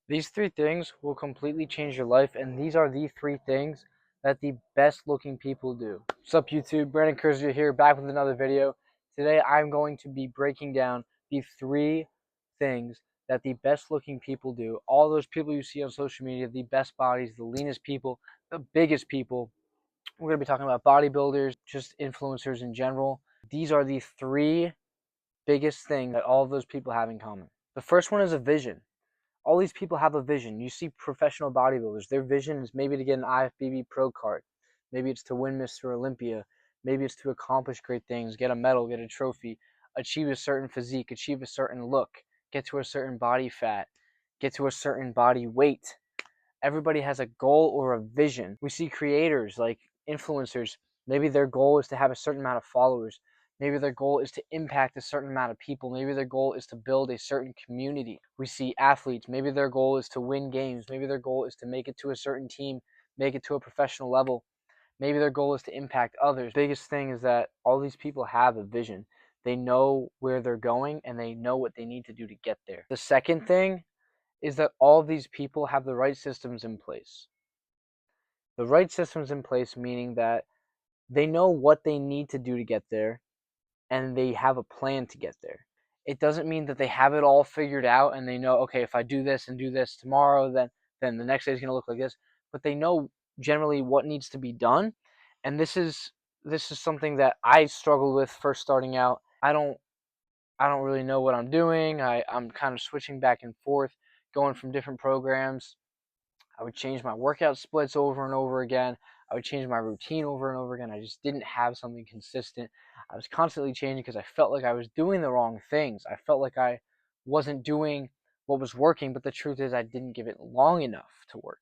These three things will completely change your life, and these are the three things that the best looking people do. What's up, YouTube? Brandon Kurzier here, back with another video. Today I'm going to be breaking down the three things that the best looking people do. All those people you see on social media, the best bodies, the leanest people, the biggest people. We're going to be talking about bodybuilders, just influencers in general. These are the three biggest things that all of those people have in common. The first one is a vision. All these people have a vision. You see professional bodybuilders, their vision is maybe to get an IFBB pro card. Maybe it's to win Mr. Olympia. Maybe it's to accomplish great things, get a medal, get a trophy, achieve a certain physique, achieve a certain look, get to a certain body fat, get to a certain body weight. Everybody has a goal or a vision. We see creators like influencers. Maybe their goal is to have a certain amount of followers. Maybe their goal is to impact a certain amount of people. Maybe their goal is to build a certain community. We see athletes. Maybe their goal is to win games. Maybe their goal is to make it to a certain team, make it to a professional level. Maybe their goal is to impact others. The biggest thing is that all these people have a vision. They know where they're going and they know what they need to do to get there. The second thing is that all of these people have the right systems in place. The right systems in place meaning that they know what they need to do to get there and they have a plan to get there. It doesn't mean that they have it all figured out and they know, okay, if I do this and do this tomorrow, then the next day is going to look like this. But they know generally what needs to be done. And this is something that I struggled with first starting out. I don't really know what I'm doing. I'm kind of switching back and forth, going from different programs. I would change my workout splits over and over again. I would change my routine over and over again. I just didn't have something consistent. I was constantly changing because I felt like I was doing the wrong things. I felt like I wasn't doing what was working, but the truth is I didn't give it long enough to work.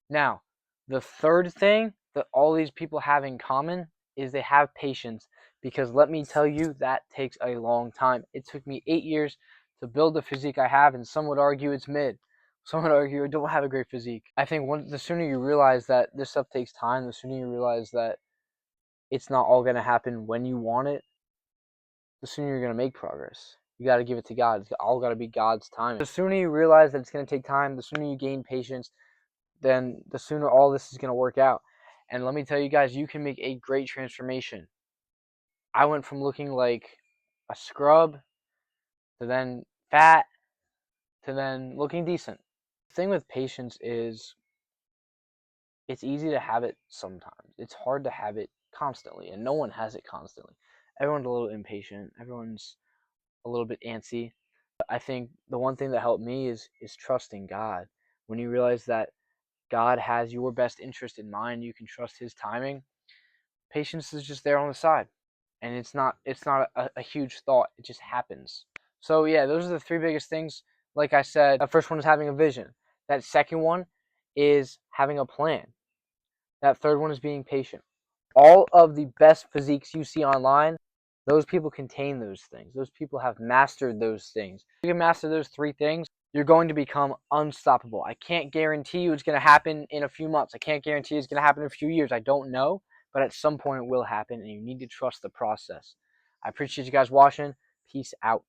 Now, the third thing that all these people have in common is they have patience, because let me tell you, that takes a long time. It took me 8 years to build the physique I have, and some would argue it's mid. Some would argue I don't have a great physique. I think the sooner you realize that this stuff takes time, the sooner you realize that it's not all going to happen when you want it, the sooner you're going to make progress. You got to give it to God. It's all got to be God's time. The sooner you realize that it's going to take time, the sooner you gain patience, then the sooner all this is going to work out. And let me tell you guys, you can make a great transformation. I went from looking like a scrub to then fat to then looking decent. The thing with patience is it's easy to have it sometimes. It's hard to have it constantly, and no one has it constantly. Everyone's a little impatient. Everyone's a little bit antsy. I think the one thing that helped me is trusting God. When you realize that God has your best interest in mind, you can trust his timing. Patience is just there on the side. And it's not a huge thought. It just happens. So yeah, those are the three biggest things. Like I said, the first one is having a vision. That second one is having a plan. That third one is being patient. All of the best physiques you see online, those people contain those things. Those people have mastered those things. If you can master those three things, you're going to become unstoppable. I can't guarantee you it's going to happen in a few months. I can't guarantee it's going to happen in a few years. I don't know, but at some point it will happen, and you need to trust the process. I appreciate you guys watching. Peace out.